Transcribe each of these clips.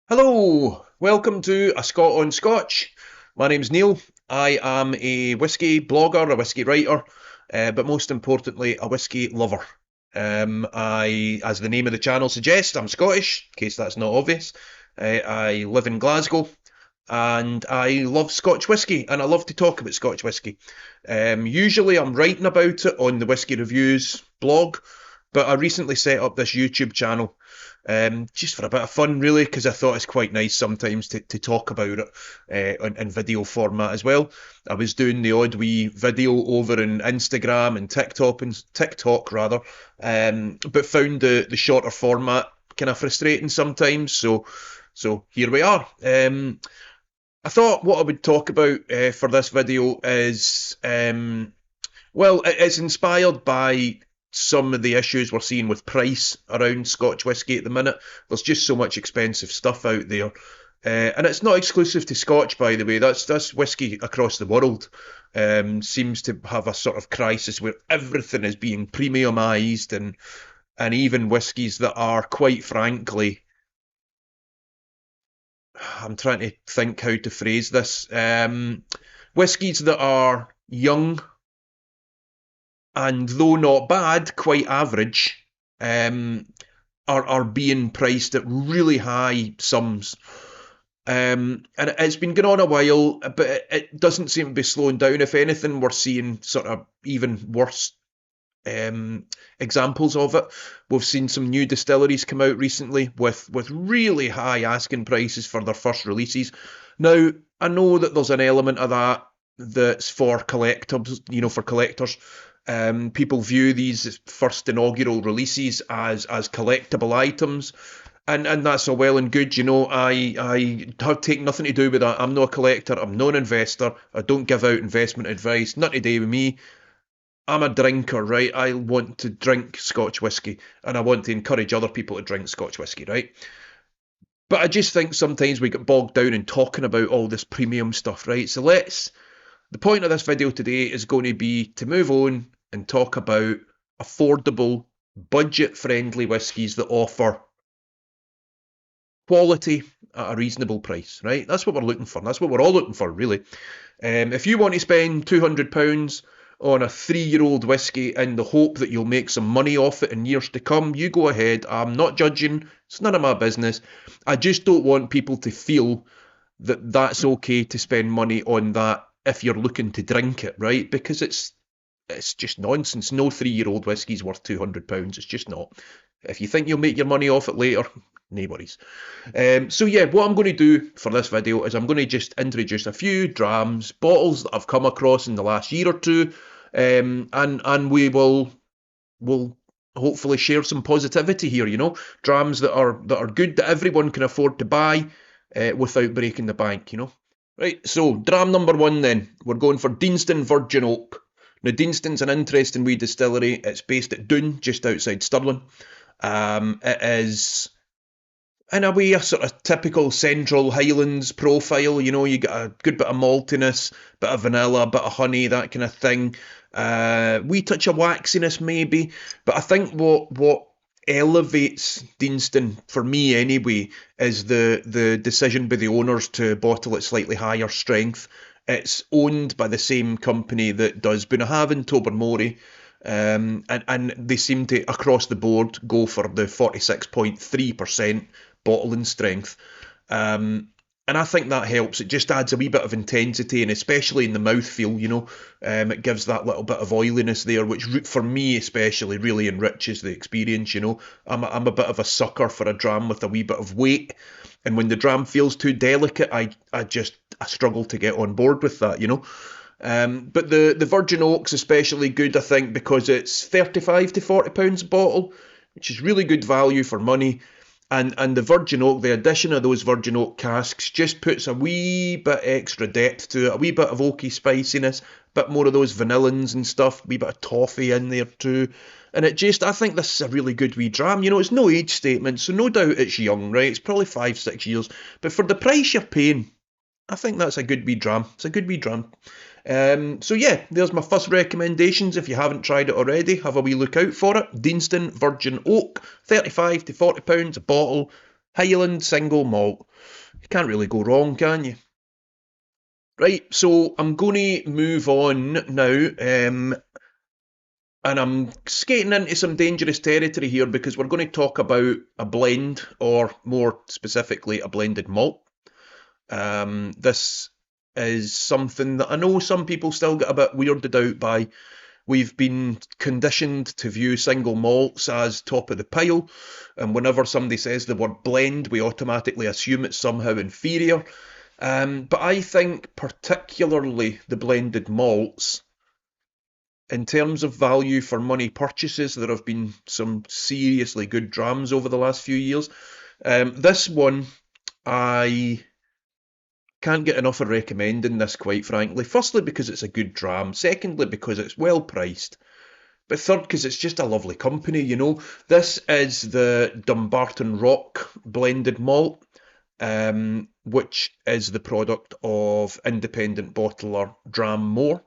Hello, welcome to A Scot on Scotch. My name's Neil. I am a whisky blogger, a whisky writer, but most importantly, a whisky lover. As the name of the channel suggests, I'm Scottish, in case that's not obvious. I live in Glasgow, and I love Scotch whisky, and I love to talk about Scotch whisky. Usually, I'm writing about it on the Whisky Reviews blog, but I recently set up this YouTube channel just for a bit of fun, really, because I thought it's quite nice sometimes to talk about it in video format as well. I was doing the odd wee video over on Instagram and TikTok rather, but found the shorter format kind of frustrating sometimes. So here we are. I thought what I would talk about for this video is it's inspired by some of the issues we're seeing with price around Scotch whisky at the minute. There's just so much expensive stuff out there. And it's not exclusive to Scotch, by the way. That's whisky across the world. Seems to have a sort of crisis where everything is being premiumised, and even whiskies that are, quite frankly, I'm trying to think how to phrase this. Whiskies that are young and, though not bad, quite average, um, are being priced at really high sums. And it's been going on a while, but it doesn't seem to be slowing down. If anything, we're seeing sort of even worse examples of it. We've seen some new distilleries come out recently with really high asking prices for their first releases. Now, I know that there's an element of that that's for collectors, for collectors. People view these first inaugural releases as collectible items, and that's all well and good. I have taken nothing to do with that. I'm not a collector. I'm not an investor. I don't give out investment advice. Not to do with me. I'm a drinker, right? I want to drink Scotch whisky, and I want to encourage other people to drink Scotch whisky, right? But I just think sometimes we get bogged down in talking about all this premium stuff, right? So the point of this video today is going to be to move on and talk about affordable, budget-friendly whiskies that offer quality at a reasonable price, right? That's what we're looking for. That's what we're all looking for, really. If you want to spend £200 on a 3-year-old whisky in the hope that you'll make some money off it in years to come, you go ahead. I'm not judging. It's none of my business. I just don't want people to feel that that's okay to spend money on that if you're looking to drink it, right? Because it's just nonsense. No 3-year-old whisky's worth £200. It's just not. If you think you'll make your money off it later, no worries. So yeah, what I'm going to do for this video is I'm going to just introduce a few drams, bottles that I've come across in the last year or two, and we'll hopefully share some positivity here. Drams that are good, that everyone can afford to buy without breaking the bank. Right. So dram number one, then we're going for Deanston Virgin Oak. Now, Deanston's an interesting wee distillery. It's based at Doon, just outside Stirling. It is, in a way, a sort of typical Central Highlands profile. You get a good bit of maltiness, bit of vanilla, bit of honey, that kind of thing. Wee touch of waxiness, maybe. But I think what elevates Deanston, for me anyway, is the decision by the owners to bottle it slightly higher strength. It's owned by the same company that does Bunnahabhain, Tobermory, and they seem to, across the board, go for the 46.3% bottling strength. And I think that helps. It just adds a wee bit of intensity, and especially in the mouthfeel, it gives that little bit of oiliness there, which for me especially really enriches the experience. I'm a bit of a sucker for a dram with a wee bit of weight, and when the dram feels too delicate, I struggle to get on board with that. But the Virgin Oak's especially good, I think, because it's £35 to £40 a bottle, which is really good value for money. And the Virgin Oak, the addition of those Virgin Oak casks just puts a wee bit extra depth to it, a wee bit of oaky spiciness, a bit more of those vanillins and stuff, a wee bit of toffee in there too. And I think this is a really good wee dram. It's no age statement, so no doubt it's young, right? It's probably 5, 6 years. But for the price you're paying, I think that's a good wee dram. It's a good wee dram. So yeah, there's my first recommendations. If you haven't tried it already, have a wee look out for it. Deanston Virgin Oak, £35 to £40 a bottle. Highland single malt. You can't really go wrong, can you? Right, so I'm going to move on now, and I'm skating into some dangerous territory here because we're going to talk about a blend, or more specifically, a blended malt. This is something that I know some people still get a bit weirded out by. We've been conditioned to view single malts as top of the pile, and whenever somebody says the word blend, we automatically assume it's somehow inferior. But I think particularly the blended malts, in terms of value for money purchases, there have been some seriously good drams over the last few years. This one, I can't get enough of recommending this, quite frankly. Firstly, because it's a good dram. Secondly, because it's well priced. But third, because it's just a lovely company, you know. This is the Dumbarton Rock blended malt, which is the product of independent bottler Dramore.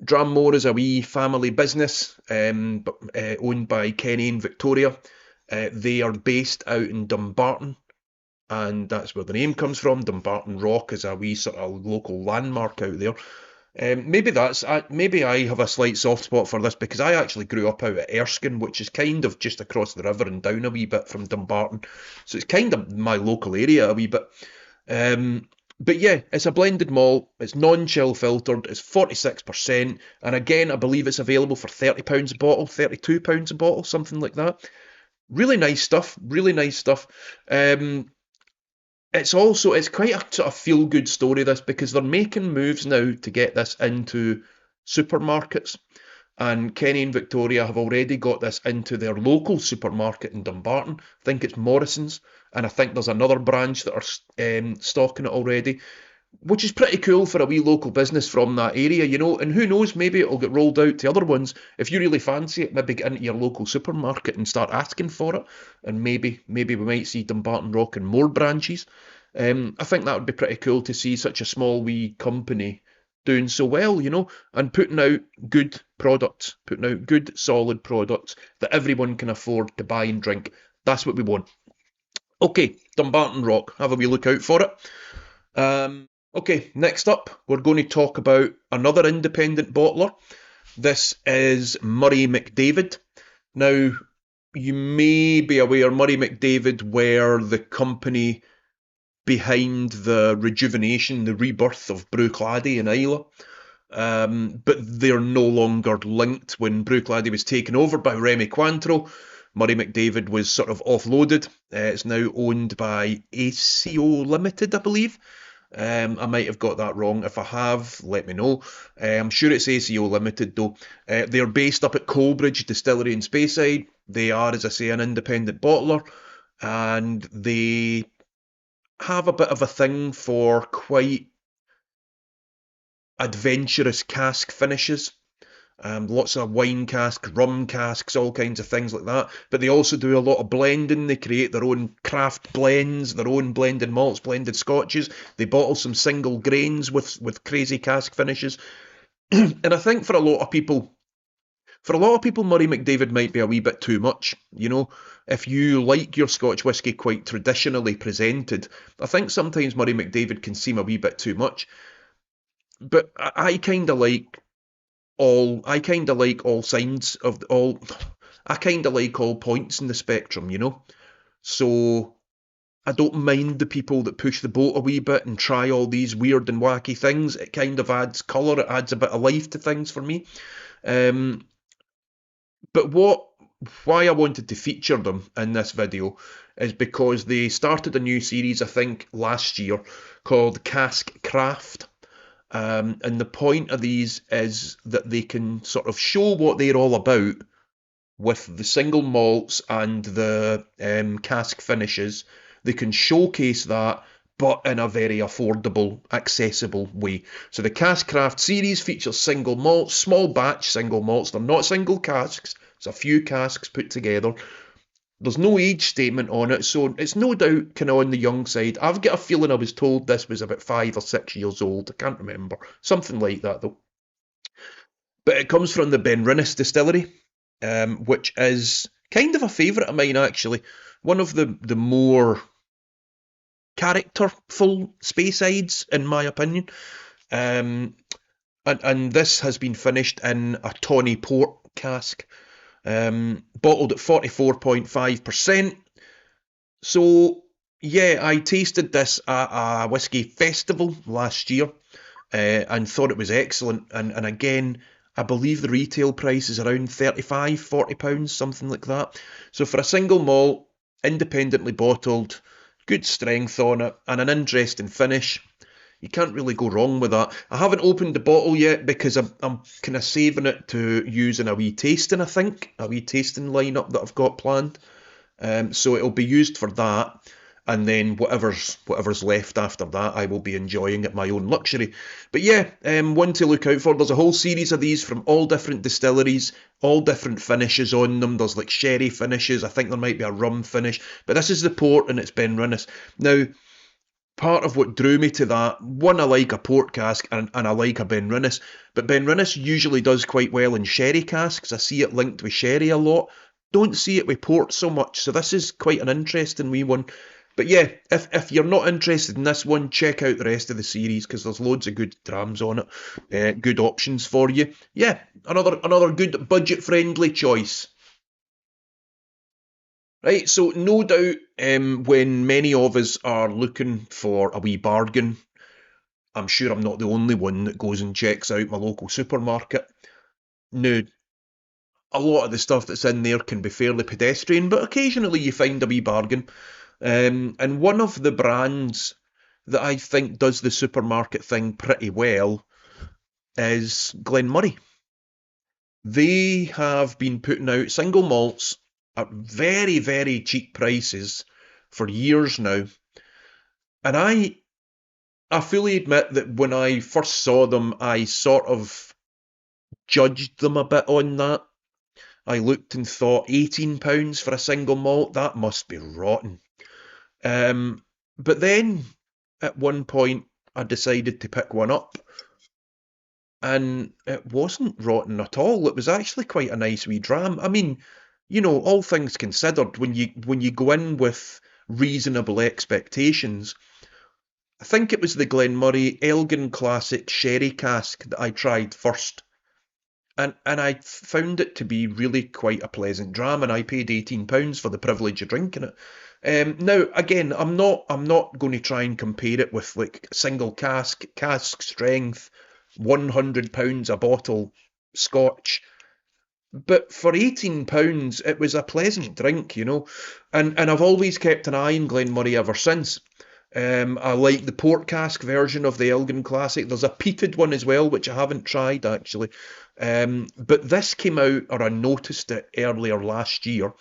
Dramore is a wee family business owned by Kenny and Victoria. They are based out in Dumbarton, and that's where the name comes from. Dumbarton Rock is a wee sort of local landmark out there. Maybe I have a slight soft spot for this because I actually grew up out at Erskine, which is kind of just across the river and down a wee bit from Dumbarton. So it's kind of my local area a wee bit. But yeah, it's a blended malt. It's non-chill filtered. It's 46%, and again, I believe it's available for £30 a bottle, £32 a bottle, something like that. Really nice stuff. Really nice stuff. It's quite a sort of feel good story, this, because they're making moves now to get this into supermarkets, and Kenny and Victoria have already got this into their local supermarket in Dumbarton. I think it's Morrison's, and I think there's another branch that are stocking it already, which is pretty cool for a wee local business from that area, you know. And who knows, maybe it'll get rolled out to other ones. If you really fancy it, maybe get into your local supermarket and start asking for it, and maybe we might see Dumbarton Rock in more branches. I think that would be pretty cool to see such a small wee company doing so well, you know, and putting out good products, putting out good solid products that everyone can afford to buy and drink. That's what we want. Okay, Dumbarton Rock, have a wee look out for it. Okay, next up, we're going to talk about another independent bottler. This is Murray McDavid. Now, you may be aware Murray McDavid were the company behind the rejuvenation, the rebirth of Bruichladdich in Islay. But they're no longer linked. When Bruichladdich was taken over by Remy Cointreau, Murray McDavid was sort of offloaded. It's now owned by ACO Limited, I believe. I might have got that wrong. If I have, let me know. I'm sure it's ACO Limited though. They're based up at Coalbridge Distillery in Speyside. They are, as I say, an independent bottler, and they have a bit of a thing for quite adventurous cask finishes. Lots of wine casks, rum casks, all kinds of things like that. But they also do a lot of blending. They create their own craft blends, their own blended malts, blended scotches. They bottle some single grains with crazy cask finishes. And I think for a lot of people, Murray McDavid might be a wee bit too much. You know, if you like your Scotch whisky quite traditionally presented, I think sometimes Murray McDavid can seem a wee bit too much. But I kind of like all sides of all. I kind of like all points in the spectrum, you know. So I don't mind the people that push the boat a wee bit and try all these weird and wacky things. It kind of adds colour. It adds a bit of life to things for me. Um, but why I wanted to feature them in this video is because they started a new series, I think, last year called Cask Craft. And the point of these is that they can sort of show what they're all about with the single malts and the cask finishes. They can showcase that, but in a very affordable, accessible way. So the Cask Craft series features single malts, small batch single malts. They're not single casks. It's a few casks put together. There's no age statement on it, so it's no doubt kind of on the young side. I've got a feeling I was told this was about 5 or 6 years old. I can't remember. Something like that, though. But it comes from the Benrinnes distillery, which is kind of a favourite of mine, actually. one of the more characterful Speyside, in my opinion. Um, and this has been finished in a tawny port cask, bottled at 44.5%. So, yeah, I tasted this at a whisky festival last year, and thought it was excellent. And again, I believe the retail price is around 35, £40, something like that. So for a single malt, independently bottled, good strength on it, and an interesting finish, you can't really go wrong with that. I haven't opened the bottle yet because I'm kind of saving it to use in a wee tasting, I think, a wee tasting lineup that I've got planned. So it'll be used for that, and then whatever's left after that, I will be enjoying at my own luxury. But yeah, one to look out for. There's a whole series of these from all different distilleries, all different finishes on them. There's like sherry finishes. I think there might be a rum finish, but this is the port and it's Benrinnes. Now, part of what drew me to that, one, I like a port cask and I like a Benrinnes, but Benrinnes usually does quite well in sherry casks. I see it linked with sherry a lot. Don't see it with port so much, so this is quite an interesting wee one. But yeah, if you're not interested in this one, check out the rest of the series because there's loads of good drams on it, good options for you. Yeah, another good budget friendly choice. Right, so no doubt, when many of us are looking for a wee bargain, I'm sure I'm not the only one that goes and checks out my local supermarket. Now, a lot of the stuff that's in there can be fairly pedestrian, but occasionally you find a wee bargain. And one of the brands that I think does the supermarket thing pretty well is Glenmurray. They have been putting out single malts at very, very cheap prices for years now. And I fully admit that when I first saw them, I sort of judged them a bit on that. I looked and thought £18 for a single malt, that must be rotten. But then at one point I decided to pick one up, and it wasn't rotten at all. It was actually quite a nice wee dram. I mean, all things considered, when you go in with reasonable expectations, I think it was the Glenmurray Elgin Classic Sherry Cask that I tried first. And I found it to be really quite a pleasant dram, and I paid £18 for the privilege of drinking it. Now, again, I'm not going to try and compare it with like single cask strength, £100 a bottle Scotch. But for £18, it was a pleasant drink. And I've always kept an eye on Glenmurray ever since. I like the port cask version of the Elgin Classic. There's a peated one as well, which I haven't tried actually. But this came out, or I noticed it earlier last year.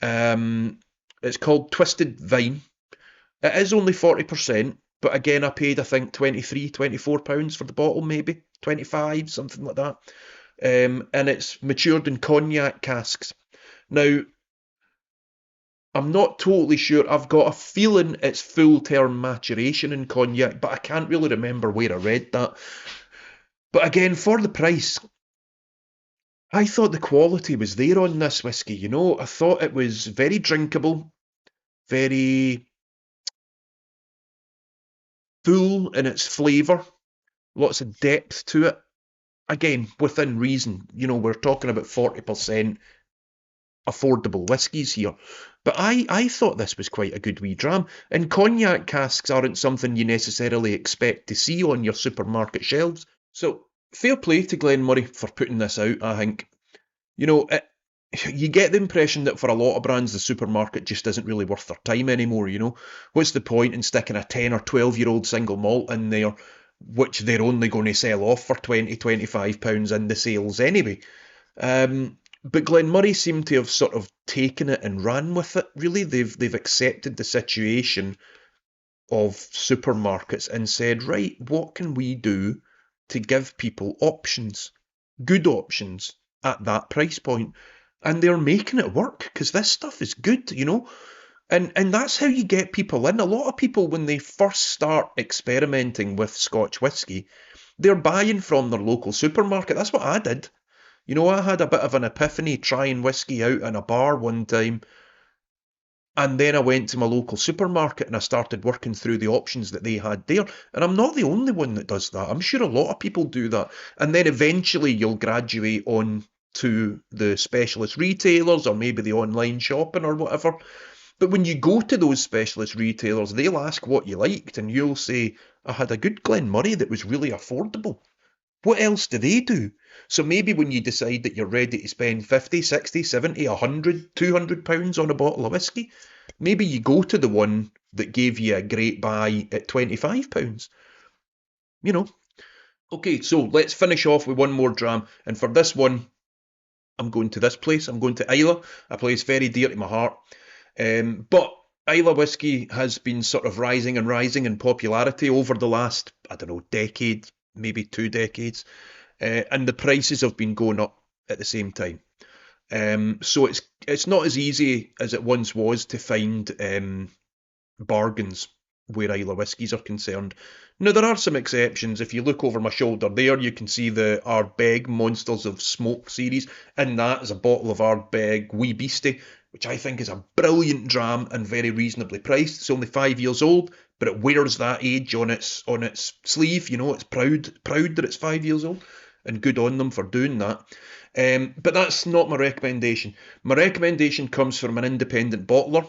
It's called Twisted Vine. It is only 40%, but again, I paid, I think, 23, £24 for the bottle, maybe 25, something like that. And it's matured in cognac casks. Now, I'm not totally sure. I've got a feeling it's full term maturation in cognac, but I can't really remember where I read that. But again, for the price, I thought the quality was there on this whiskey. I thought it was very drinkable, very full in its flavour, lots of depth to it. Again, within reason. We're talking about 40% affordable whiskies here. But I thought this was quite a good wee dram. And cognac casks aren't something you necessarily expect to see on your supermarket shelves. So fair play to Glenmurray for putting this out, I think. You get the impression that for a lot of brands, the supermarket just isn't really worth their time anymore. What's the point in sticking a 10 or 12-year-old single malt in there, which they're only going to sell off for £20, £25 in the sales anyway? But Glenmurray seem to have sort of taken it and ran with it, really. They've accepted the situation of supermarkets and said, right, what can we do to give people options, good options, at that price point? And they're making it work, because this stuff is good. And that's how you get people in. A lot of people, when they first start experimenting with Scotch whisky, they're buying from their local supermarket. That's what I did. I had a bit of an epiphany trying whiskey out in a bar one time, And then I went to my local supermarket and I started working through the options that they had there. And I'm not the only one that does that. I'm sure a lot of people do that. And then eventually you'll graduate on to the specialist retailers or maybe the online shopping or whatever. But when you go to those specialist retailers, they'll ask what you liked and you'll say, I had a good Glenmorangie that was really affordable. What else do they do? So maybe when you decide that you're ready to spend 50, 60, 70, 100, £200 on a bottle of whiskey, maybe you go to the one that gave you a great buy at £25. You know. Okay, so let's finish off with one more dram. And for this one, I'm going to this place. I'm going to Islay, a place very dear to my heart. But Islay whiskey has been sort of rising and rising in popularity over the last, I don't know, decade, maybe 2 decades. And the prices have been going up at the same time. So it's not as easy as it once was to find bargains where Islay whiskies are concerned. Now there are some exceptions. If you look over my shoulder there, you can see the Ardbeg Monsters of Smoke series, and that is a bottle of Ardbeg Wee Beastie, which I think is a brilliant dram and very reasonably priced. It's only 5 years old, but it wears that age on its sleeve. You know, it's proud that it's 5 years old, and good on them for doing that. But that's not my recommendation. My recommendation comes from an independent bottler.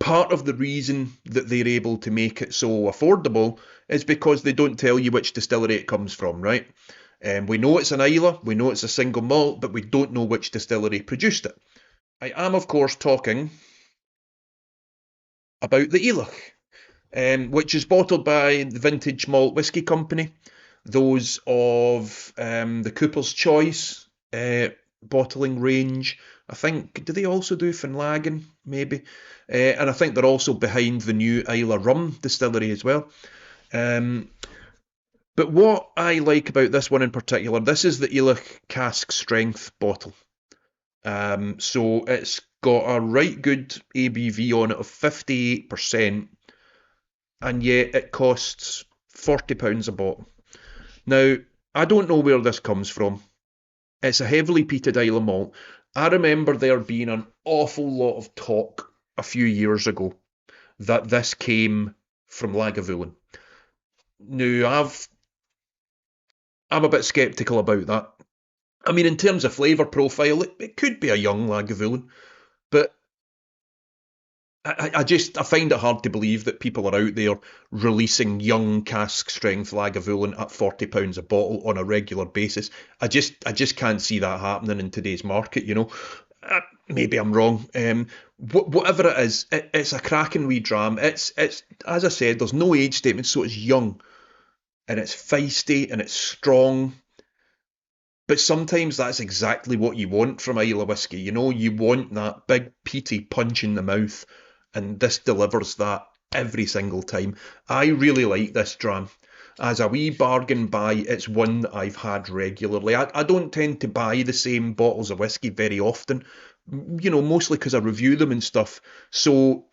Part of the reason that they're able to make it so affordable is because they don't tell you which distillery it comes from, right? We know it's an Islay, we know it's a single malt, but we don't know which distillery produced it. I am, of course, talking about the Elach, which is bottled by the Vintage Malt Whisky Company, those of the Cooper's Choice bottling range. I think, do they also do Finlagan, maybe? And I think they're also behind the new Islay Rum distillery as well. Um, but what I like about this one in particular, this is the Elach cask strength bottle. So it's got a right good ABV on it of 58%, and yet it costs £40 a bottle. Now, I don't know where this comes from. It's a heavily peated Islay malt. I remember there being an awful lot of talk a few years ago that this came from Lagavulin. Now, I'm a bit sceptical about that. I mean, in terms of flavour profile, it could be a young Lagavulin, but I find it hard to believe that people are out there releasing young cask strength Lagavulin at £40 a bottle on a regular basis. I just can't see that happening in today's market. Maybe I'm wrong. Whatever it is, it's a cracking wee dram. It's as I said, there's no age statement, so it's young and it's feisty and it's strong. But sometimes that's exactly what you want from Islay whiskey. You want that big peaty punch in the mouth, and this delivers that every single time. I really like this dram. As a wee bargain buy, it's one that I've had regularly. I don't tend to buy the same bottles of whiskey very often, mostly because I review them and stuff. So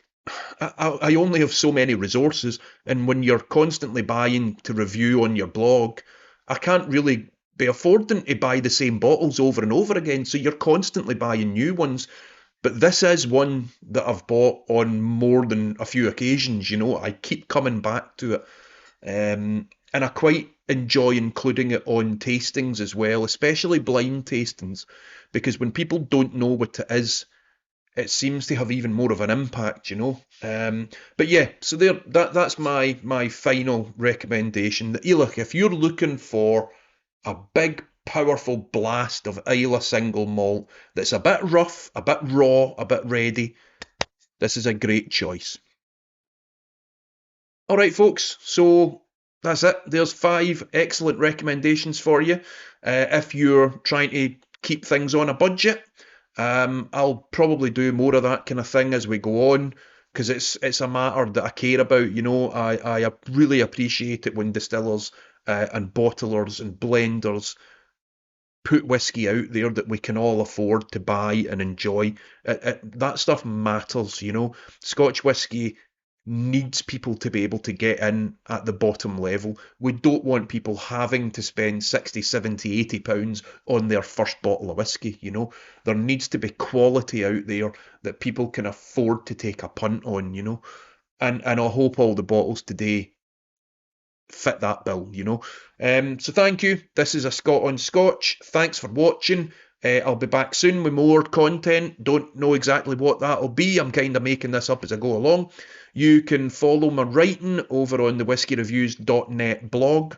I only have so many resources, and when you're constantly buying to review on your blog, I can't really be affording to buy the same bottles over and over again, so you're constantly buying new ones. But this is one that I've bought on more than a few occasions. I keep coming back to it, and I quite enjoy including it on tastings as well, especially blind tastings, because when people don't know what it is, it seems to have even more of an impact. But yeah, so that's my final recommendation. The Elach, if you're looking for a big, powerful blast of Islay single malt that's a bit rough, a bit raw, a bit ready, this is a great choice. All right, folks, so that's it. There's 5 excellent recommendations for you. If you're trying to keep things on a budget, I'll probably do more of that kind of thing as we go on, because it's a matter that I care about. I really appreciate it when distillers and bottlers and blenders put whiskey out there that we can all afford to buy and enjoy. That stuff matters. Scotch whisky needs people to be able to get in at the bottom level. We don't want people having to spend 60, 70, 80 pounds on their first bottle of whiskey, you know. There needs to be quality out there that people can afford to take a punt on, you know. And I hope all the bottles today fit that bill, you know. So thank you. This is a Scot on Scotch. Thanks for watching. I'll be back soon with more content. Don't know exactly what that'll be. I'm kind of making this up as I go along. You can follow my writing over on the whiskyreviews.net blog.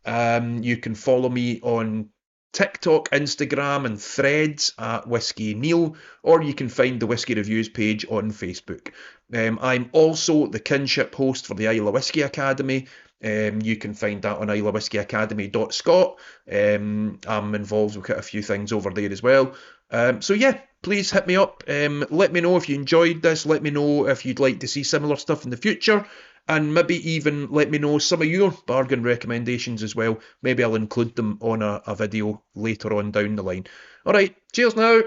You can follow me on TikTok, Instagram, and Threads at Whiskey Neil, or you can find the Whiskey Reviews page on Facebook. I'm also the kinship host for the Isla Whiskey Academy. You can find that on islawhiskeyacademy.scot. I'm involved with quite a few things over there as well. So yeah, please hit me up. Let me know if you enjoyed this. Let me know if you'd like to see similar stuff in the future. And maybe even let me know some of your bargain recommendations as well. Maybe I'll include them on a video later on down the line. All right, cheers now.